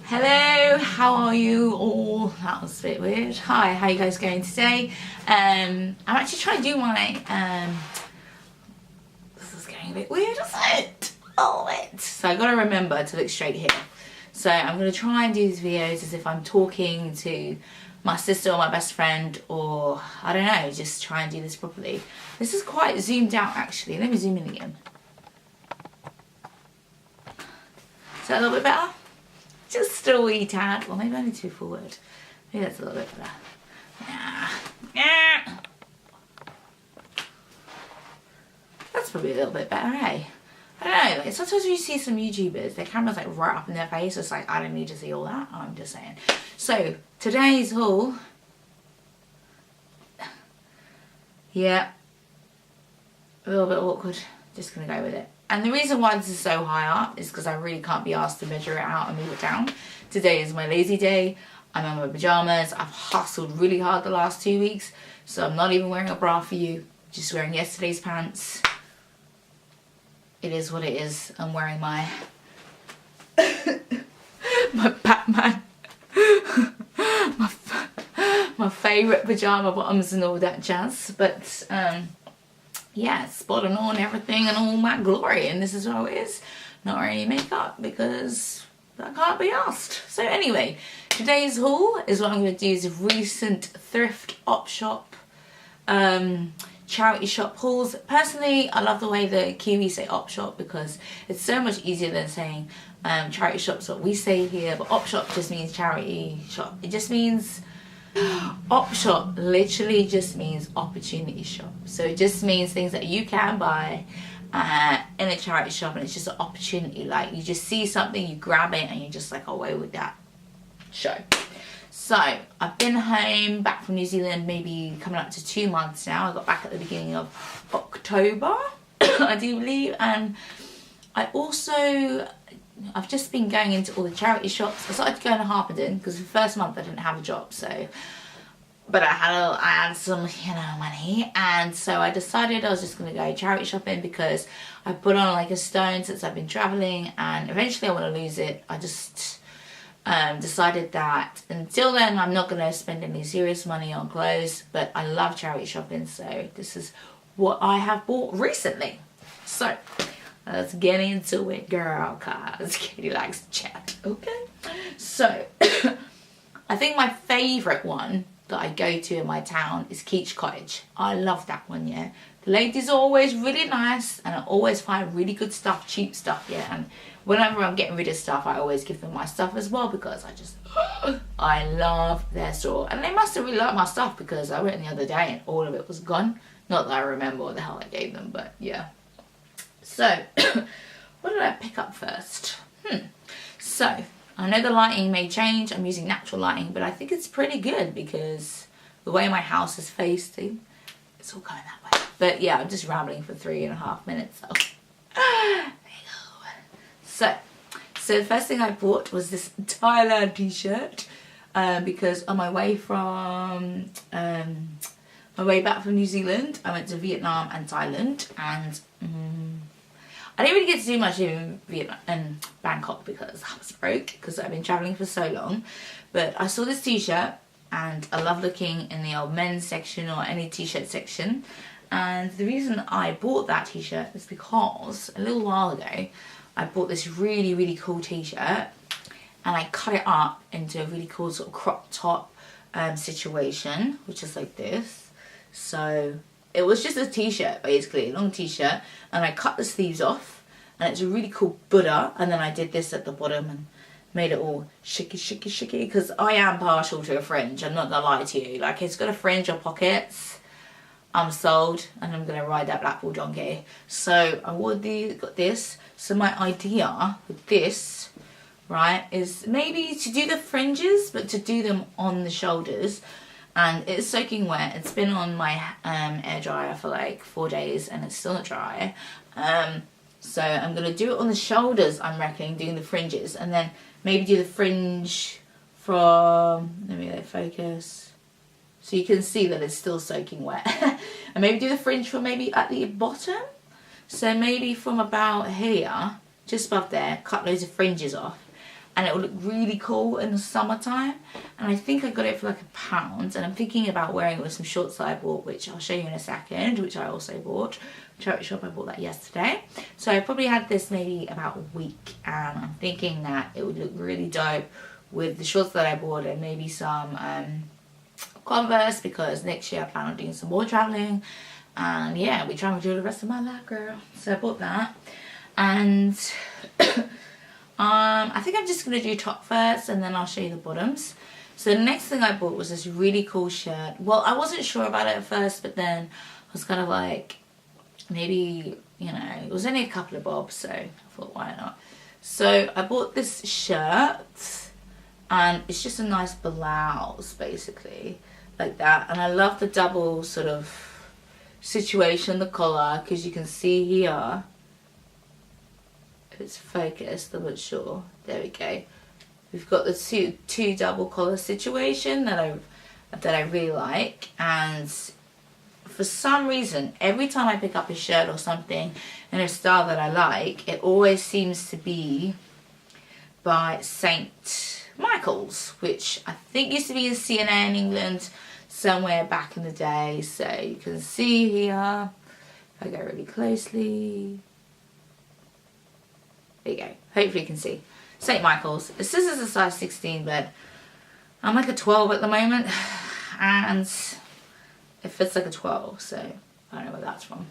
Hello, how are you all? That was a bit weird. Hi, how you guys going today? I'm actually trying to do my this is getting a bit weird, isn't it? Oh wait. So I gotta remember to look straight here. So I'm gonna try and do these videos as if I'm talking to my sister or my best friend, or I don't know, just try and do this properly. This is quite zoomed out actually. Let me zoom in again. Is that a little bit better? Just a wee tad. Well, maybe only too forward. Maybe that's a little bit better. That's probably a little bit better, eh? I don't know, like sometimes when you see some YouTubers, their camera's like right up in their face. It's like, I don't need to see all that. I'm just saying. So, today's haul. Yeah. A little bit awkward. Just gonna go with it. And the reason why this is so high up is because I really can't be asked to measure it out and move it down. Today is my lazy day. I'm in my pajamas. I've hustled really hard the last 2 weeks. So I'm not even wearing a bra for you. Just wearing yesterday's pants. It is what it is. I'm wearing my my Batman my favourite pajama bottoms and all that jazz. But yeah, spotting on everything and all my glory, and this is how it is. Not wearing any makeup because I can't be asked. So anyway, today's haul is what I'm going to do is a recent thrift op shop, charity shop hauls. Personally, I love the way the Kiwis say op shop because it's so much easier than saying charity shop's what we say here, but op shop just means charity shop. It just means op shop literally just means opportunity shop. So it just means things that you can buy in a charity shop, and it's just an opportunity. Like you just see something, you grab it, and you're just like, away with that show. So I've been home, back from New Zealand, maybe coming up to 2 months now. I got back at the beginning of October, I do believe, and I've just been going into all the charity shops. I started going to Harpenden because the first month I didn't have a job, so, but I had some, money, and so I decided I was just going to go charity shopping because I put on like a stone since I've been traveling, and eventually I want to lose it. I just decided that until then I'm not going to spend any serious money on clothes, but I love charity shopping, so this is what I have bought recently. So let's get into it, girl, cause Katie likes to chat, okay? So, I think my favourite one that I go to in my town is Keach Cottage. I love that one, yeah. The ladies are always really nice, and I always find really good stuff, cheap stuff, yeah. And whenever I'm getting rid of stuff, I always give them my stuff as well because I love their store. And they must have really liked my stuff because I went the other day and all of it was gone. Not that I remember what the hell I gave them, but yeah. So, what did I pick up first? So, I know the lighting may change. I'm using natural lighting, but I think it's pretty good because the way my house is facing, it's all going that way. But yeah, I'm just rambling for 3.5 minutes. So, there you go. So the first thing I bought was this Thailand t-shirt because on my way back from New Zealand, I went to Vietnam and Thailand, and I didn't really get to do much in Vietnam and Bangkok because I was broke because I've been travelling for so long. But I saw this t-shirt and I love looking in the old men's section or any t-shirt section. And the reason I bought that t-shirt is because a little while ago I bought this really, really cool t-shirt and I cut it up into a really cool sort of crop top situation, which is like this. So it was just a t-shirt, basically, a long t-shirt, and I cut the sleeves off, and it's a really cool Buddha, and then I did this at the bottom and made it all shaky, because I am partial to a fringe, I'm not gonna lie to you. Like, it's got a fringe or pockets, I'm sold, and I'm gonna ride that Blackpool donkey. So I got this. So my idea with this, right, is maybe to do the fringes, but to do them on the shoulders. And it's soaking wet. It's been on my air dryer for like 4 days and it's still not dry. So I'm going to do it on the shoulders, I'm reckoning, doing the fringes. And then maybe do the fringe from, let me focus. So you can see that it's still soaking wet. And maybe do the fringe from maybe at the bottom. So maybe from about here just above there, cut loads of fringes off, and it will look really cool in the summertime. And I think I got it for like £1, and I'm thinking about wearing it with some shorts that I bought, which I'll show you in a second, which I also bought. Charity shop, I bought that yesterday. So I probably had this maybe about a week, and I'm thinking that it would look really dope with the shorts that I bought and maybe some Converse, because next year I plan on doing some more traveling, and yeah, we're trying to do the rest of my life, girl. So I bought that, and I think I'm just gonna do top first, and then I'll show you the bottoms. So the next thing I bought was this really cool shirt. Well, I wasn't sure about it at first, but then I was kind of like, maybe, you know, it was only a couple of bobs, so I thought, why not? So I bought this shirt, and it's just a nice blouse, basically, like that. And I love the double sort of situation, the collar, because you can see here, if it's focused, I'm not sure. There we go. We've got the two double collar situation that I really like. And for some reason, every time I pick up a shirt or something in a style that I like, it always seems to be by St. Michael's, which I think used to be in C&A in England somewhere back in the day. So you can see here, if I go really closely, there you go, hopefully you can see. St. Michael's. It says it's a size 16, but I'm like a 12 at the moment, and it fits like a 12, so I don't know where that's from.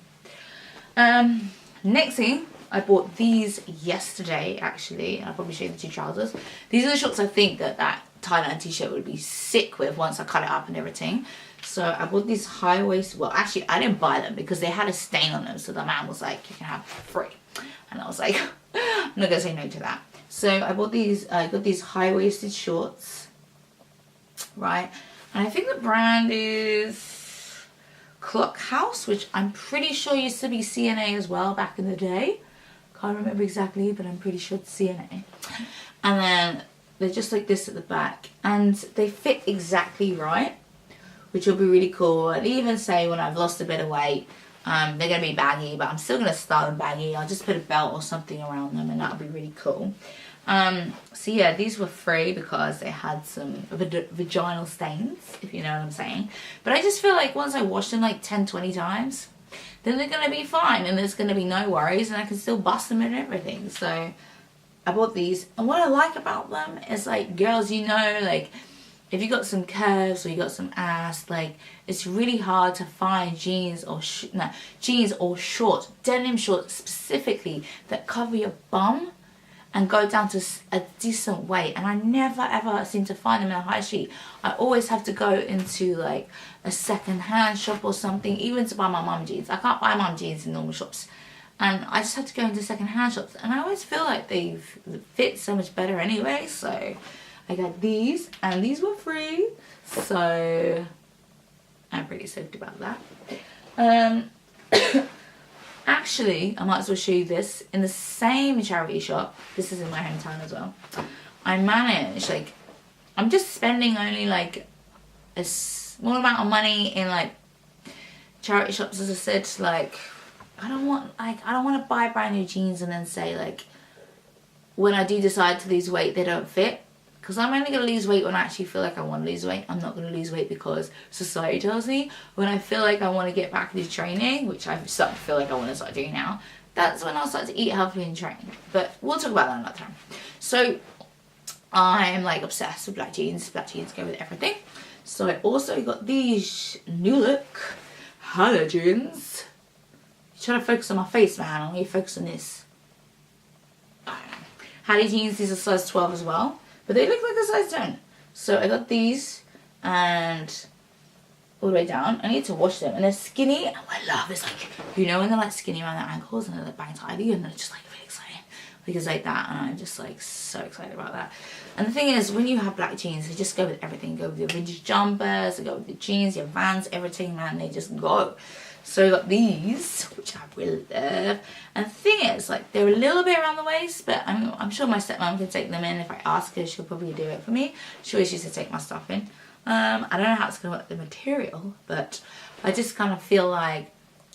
Next thing, I bought these yesterday, actually. I'll probably show you the two trousers. These are the shorts I think that tie-dye t-shirt would be sick with once I cut it up and everything. So I bought these high-waist, well actually I didn't buy them because they had a stain on them, so the man was like, you can have it for free. And I was like, I'm not gonna say no to that. So I bought these, I got these high-waisted shorts, right? And I think the brand is Clock House, which I'm pretty sure used to be C&A as well back in the day. Can't remember exactly, but I'm pretty sure it's C&A. And then they're just like this at the back, and they fit exactly right, which will be really cool. I'd even say when I've lost a bit of weight, they're going to be baggy, but I'm still going to style them baggy. I'll just put a belt or something around them, and that'll be really cool. So yeah, these were free because they had some vaginal stains, if you know what I'm saying. But I just feel like once I wash them like 10-20 times, then they're going to be fine, and there's going to be no worries, and I can still bust them and everything. So I bought these, and what I like about them is, like, girls, you know, like, if you got some curves or you got some ass, like, it's really hard to find jeans or shorts, denim shorts specifically, that cover your bum and go down to a decent weight. And I never ever seem to find them in a high street. I always have to go into like a second-hand shop or something, even to buy my mum jeans. I can't buy mum jeans in normal shops, and I just have to go into second-hand shops, and I always feel like they fit so much better anyway. So I got these, and these were free, so I'm pretty stoked about that. Actually, I might as well show you this. In the same charity shop, this is in my hometown as well, I managed, like, I'm just spending only like a small amount of money in like charity shops, as I said. Like, I don't want to buy brand new jeans and then say, like, when I do decide to lose weight, they don't fit. Because I'm only going to lose weight when I actually feel like I want to lose weight. I'm not going to lose weight because society tells me. When I feel like I want to get back into training, which I start to feel like I want to start doing now, that's when I'll start to eat healthy and train. But we'll talk about that another time. So I'm like obsessed with black jeans. Black jeans go with everything. So I also got these New Look Halle jeans. I'm trying to focus on my face, man. I'm going to focus on this. Halle jeans, these are size 12 as well. But they look like a size 10. So I got these, and all the way down. I need to wash them. And they're skinny. And what I love is, like, you know when they're like skinny around their ankles and they're like bang tidy, and they're just like really exciting. Because like that, and I'm just like so excited about that. And the thing is, when you have black jeans, they just go with everything. Go with your vintage jumpers, they go with your jeans, your Vans, everything, man. They just go. So I got these, which I really love. And the thing is, like, they're a little bit around the waist, but I'm sure my stepmom can take them in. If I ask her, she'll probably do it for me. She always used to take my stuff in. I don't know how it's going to work, the material, but I just kind of feel like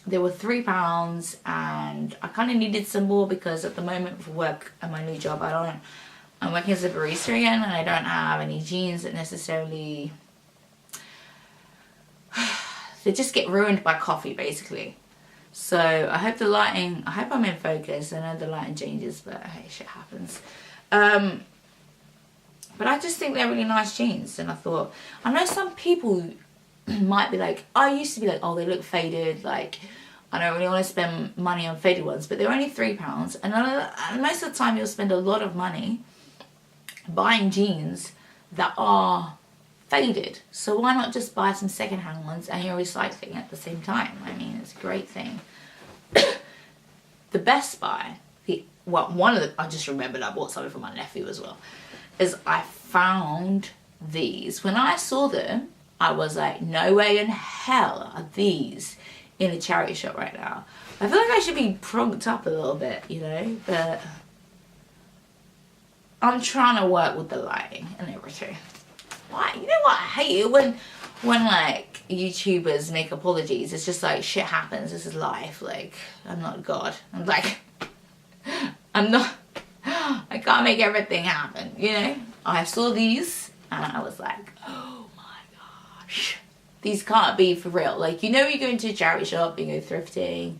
they were £3, and I kind of needed some more because at the moment for work and my new job, I'm working as a barista again, and I don't have any jeans that necessarily, they just get ruined by coffee basically. So I hope the lighting, I hope I'm in focus. I know the lighting changes, but hey, shit happens. But I just think they're really nice jeans, and I thought, I know some people might be like, I used to be like, oh, they look faded, like I don't really want to spend money on faded ones, but they're only £3, and most of the time you'll spend a lot of money buying jeans that are faded. So why not just buy some secondhand ones and you're recycling at the same time? I mean, it's a great thing. The Best Buy, I just remembered I bought something for my nephew as well, is I found these. When I saw them, I was like, no way in hell are these in a charity shop right now. I feel like I should be prunked up a little bit, you know, but I'm trying to work with the lighting and everything. Why? You know what? I hate it when like YouTubers make apologies. It's just like, shit happens. This is life. Like, I'm not God. I'm like, I can't make everything happen, you know? I saw these and I was like, oh my gosh, these can't be for real. Like, you know, you go into a charity shop, you go thrifting,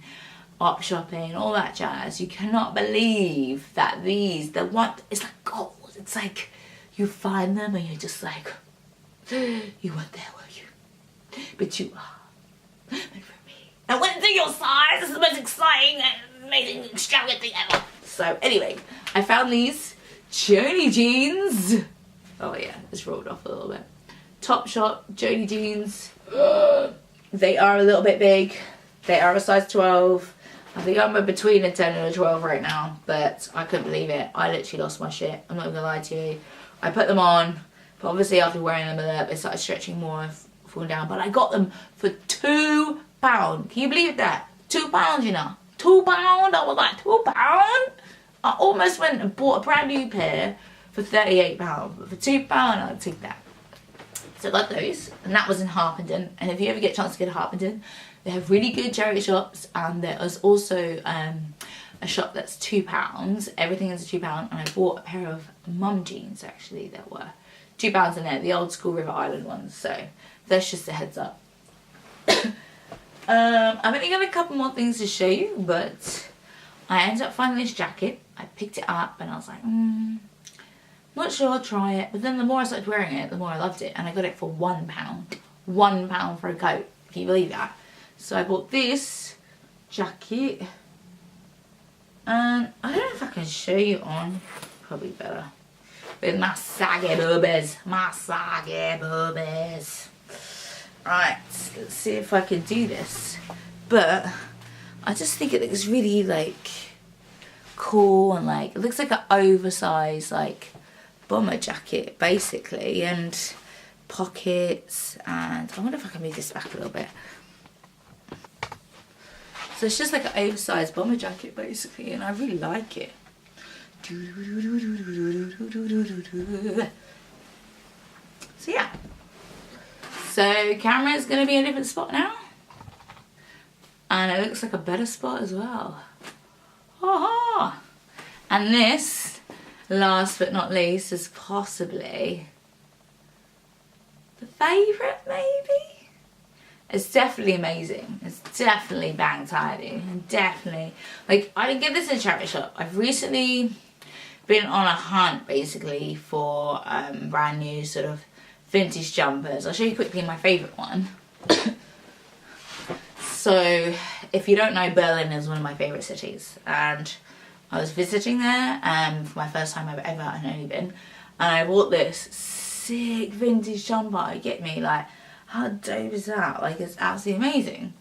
op shopping, all that jazz. You cannot believe that it's like gold. It's like, you find them and you're just like, you weren't there, were you? But you are meant for me. And when it's in your size, this is the most exciting and amazing, extravagant thing ever. So anyway, I found these Joni jeans. Oh yeah, it's rolled off a little bit. Topshop Joni jeans. They are a little bit big. They are a size 12. I think I'm between a 10 and a 12 right now, but I couldn't believe it. I literally lost my shit. I'm not even gonna lie to you. I put them on, but obviously after wearing them a little, it started stretching more and falling down. But I got them for £2. Can you believe that? £2, you know? £2? I was like, £2? I almost went and bought a brand new pair for £38, but for £2, I'd take that. So I got those, and that was in Harpenden. And if you ever get a chance to go to Harpenden, they have really good charity shops, and there is also a shop that's £2. Everything is £2, and I bought a pair of mum jeans actually that were £2 in there, the old school River Island ones. So that's just a heads up. I've only got a couple more things to show you, but I ended up finding this jacket. I picked it up and I was like, not sure, I'll try it. But then the more I started wearing it, the more I loved it, and I got it for £1. £1 for a coat. Can you believe that? So I bought this jacket, and I don't know if I can show you on, probably better, with my saggy boobies, Right, let's see if I can do this. But I just think it looks really like cool, and like it looks like an oversized like bomber jacket basically, and pockets, and I wonder if I can move this back a little bit. So it's just like an oversized bomber jacket basically, and I really like it. So yeah. So camera's gonna be in a different spot now. And it looks like a better spot as well. Aha! And this, last but not least, is possibly the favourite maybe? It's definitely amazing. It's definitely bang tidy. And definitely, like, I didn't get this in a charity shop. I've recently been on a hunt basically for brand new sort of vintage jumpers. I'll show you quickly my favourite one. So, if you don't know, Berlin is one of my favourite cities. And I was visiting there for my first time I've ever and only been. And I bought this sick vintage jumper. Get me, like, how dope is that? Like, it's absolutely amazing.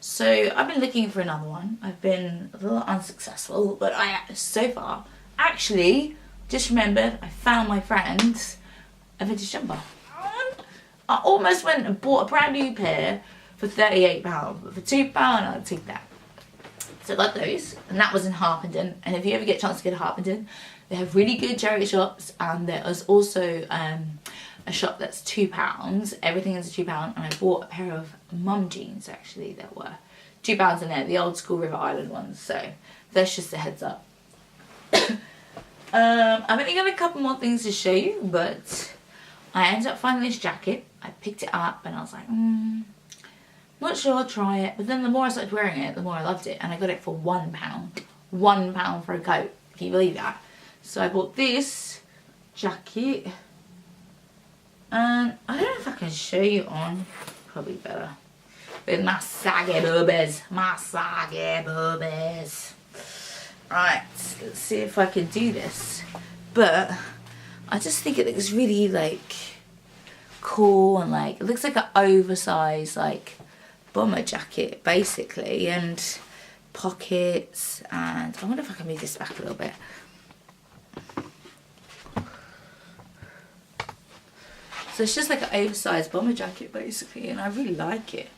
So I've been looking for another one. I've been a little unsuccessful, but so far, actually, just remembered I found my friend a vintage jumper. I almost went and bought a brand new pair for £38, but for £2, I'd take that. So I got those, and that was in Harpenden. And if you ever get a chance to go to Harpenden, they have really good charity shops, and there is also a shop that's £2. Everything is £2, and I bought a pair of mum jeans actually that were £2 in there, the old school River Island ones. So that's just a heads up. I've only got a couple more things to show you, but I ended up finding this jacket. I picked it up and I was like, not sure, I'll try it. But then the more I started wearing it, the more I loved it. And I got it for £1. £1 for a coat. Can you believe that? So I bought this jacket. And I don't know if I can show you on. Probably better. With my saggy boobies. My saggy boobies. Right, let's see if I can do this. But I just think it looks really like cool and like it looks like an oversized like bomber jacket basically, and pockets. And I wonder if I can move this back a little bit. So it's just like an oversized bomber jacket basically, and I really like it.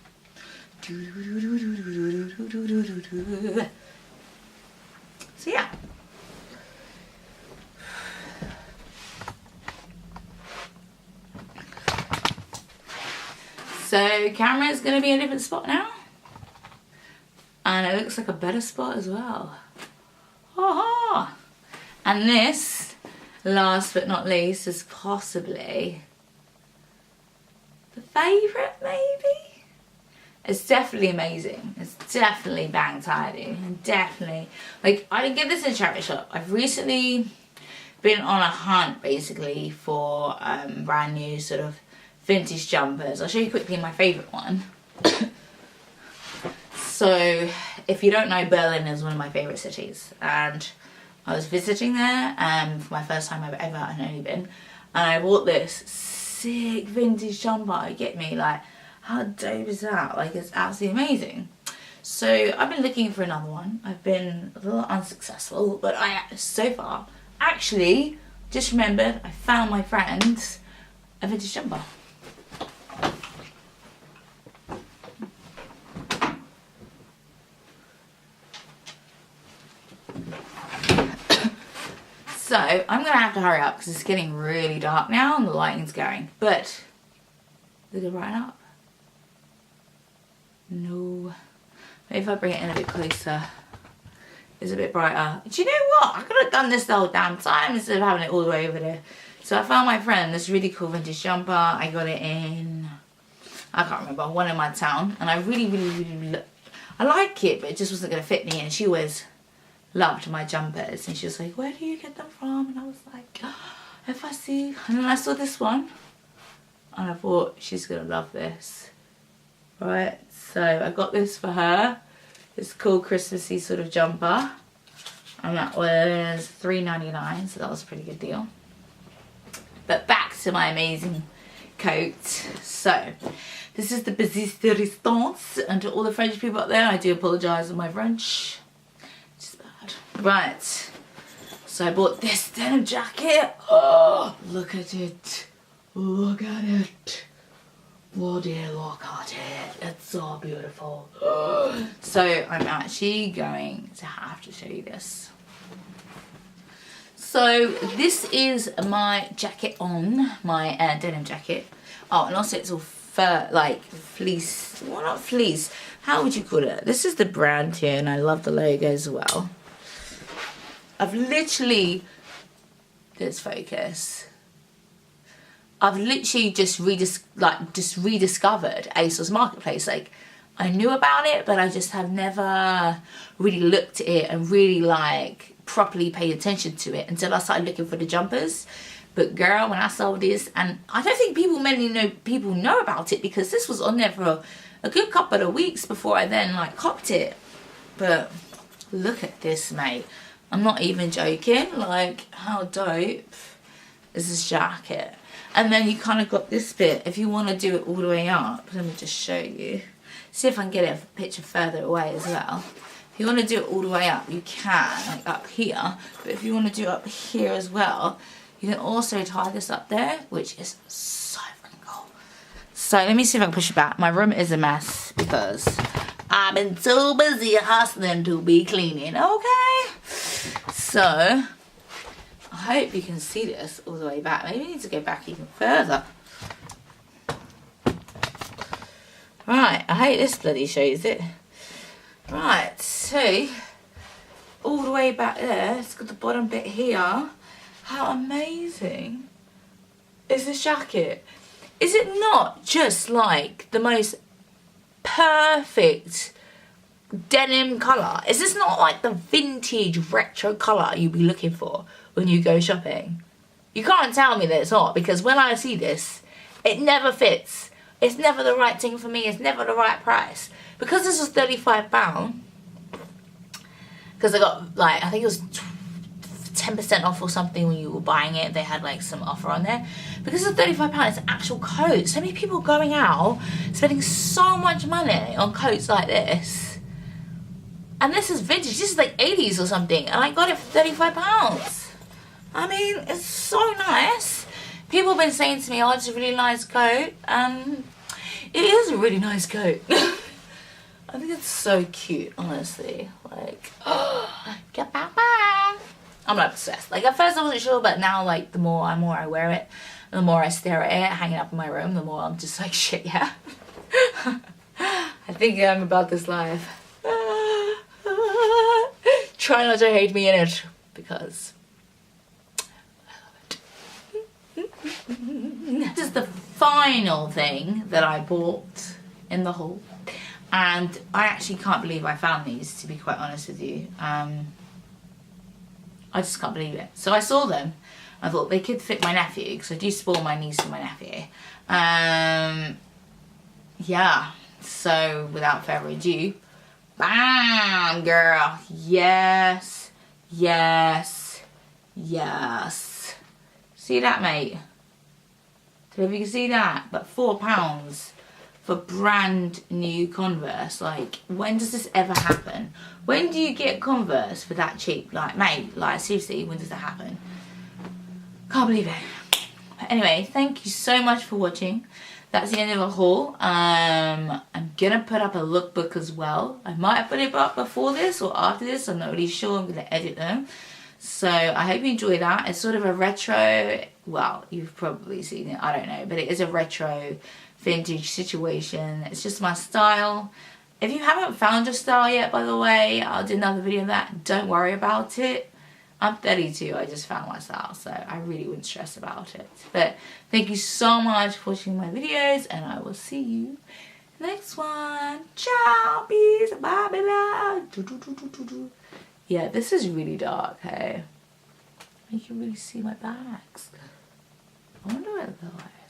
So yeah. So camera's gonna be in a different spot now. And it looks like a better spot as well. Ha-ha! And this, last but not least, is possibly the favourite maybe? It's definitely amazing. It's definitely bang tidy. And definitely, like, I didn't get this in a charity shop. I've recently been on a hunt basically for brand new sort of vintage jumpers. I'll show you quickly my favourite one. So, if you don't know, Berlin is one of my favourite cities. And I was visiting there for my first time I've ever only been. And I bought this sick vintage jumper. Get me, like, how dope is that? Like, it's absolutely amazing. So I've been looking for another one. I've been a little unsuccessful, but I so far actually just remembered I found my friend a vintage jumper. So I'm gonna have to hurry up because it's getting really dark now and the lighting's going. But is it brighten up? No. Maybe if I bring it in a bit closer, it's a bit brighter. Do you know what? I could have done this the whole damn time instead of having it all the way over there. So I found my friend this really cool vintage jumper. I got it in, I can't remember, one in my town. And I really, I like it, but it just wasn't going to fit me. And she always loved my jumpers. And she was like, where do you get them from? And I was like, oh, if I see. And then I saw this one. And I thought, she's going to love this. Right, so I got this for her. This cool Christmassy sort of jumper. And that was $3.99, so that was a pretty good deal. But back to my amazing coat. So, this is the Business de Résistance. And to all the French people out there, I do apologise for my French. It's bad. Right, so I bought this denim jacket. Oh, look at it. Look at it. Bloody look at it. It's so beautiful. So I'm actually going to have to show you this. So this is my jacket on, my denim jacket. Oh, and also it's all fur, like fleece. Well, not fleece. How would you call it? This is the brand here, and I love the logo as well. I've literally, let's focus. I've literally just rediscovered ASOS Marketplace. Like, I knew about it, but I just have never really looked at it and really like properly paid attention to it until I started looking for the jumpers. But girl, when I saw this, and I don't think many people know about it because this was on there for a good couple of weeks before I then like copped it. But look at this, mate. I'm not even joking. Like, how dope is this jacket? And then you kind of got this bit, if you want to do it all the way up, let me just show you. See if I can get it a picture further away as well. If you want to do it all the way up, you can, like up here. But if you want to do it up here as well, you can also tie this up there, which is so freaking cool. So let me see if I can push it back. My room is a mess because I've been too busy hustling to be cleaning, okay? So I hope you can see this all the way back. Maybe I need to go back even further. Right, I hope this bloody shows it. Right, so all the way back there, it's got the bottom bit here. How amazing is this jacket? Is it not just like the most perfect denim colour? Is this not like the vintage retro colour you'd be looking for when you go shopping? You can't tell me that it's not, because when I see this, it never fits. It's never the right thing for me. It's never the right price. Because this was £35, because I got like, I think it was 10% off or something when you were buying it. They had like some offer on there. Because it's £35, it's an actual coat. So many people going out spending so much money on coats like this. And this is vintage. This is like 80s or something. And I got it for £35. I mean, it's so nice. People have been saying to me, oh, it's a really nice coat. And it is a really nice coat. I think it's so cute, honestly. Like, I'm not obsessed. Like, at first I wasn't sure, but now, like, the more I wear it, the more I stare at it hanging up in my room, the more I'm just like, shit, yeah. I think I'm about this life. Try not to hate me in it, because I love it. This is the final thing that I bought in the haul. And I actually can't believe I found these, to be quite honest with you. I just can't believe it. So I saw them. I thought they could fit my nephew, because I do spoil my niece and my nephew. Yeah. So without further ado, bam, girl. Yes. Yes. Yes. See that, mate? I don't know if you can see that, but £4 for brand new Converse. Like, when does this ever happen? When do you get Converse for that cheap? Like, mate, like, seriously, when does that happen? Can't believe it. But anyway, thank you so much for watching. That's the end of the haul. I'm gonna put up a lookbook as well. I might have put it up before this or after this. I'm not really sure. I'm gonna edit them. So I hope you enjoy that. It's sort of a retro, well, you've probably seen it, I don't know, but it is a retro vintage situation. It's just my style. If you haven't found your style yet, by the way, I'll do another video on that. Don't worry about it. I'm 32, I just found my style, so I really wouldn't stress about it. But thank you so much for watching my videos, and I will see you next one. Ciao, peace, bye, bye. Yeah, this is really dark, hey? You can really see my bags. I wonder what they're like.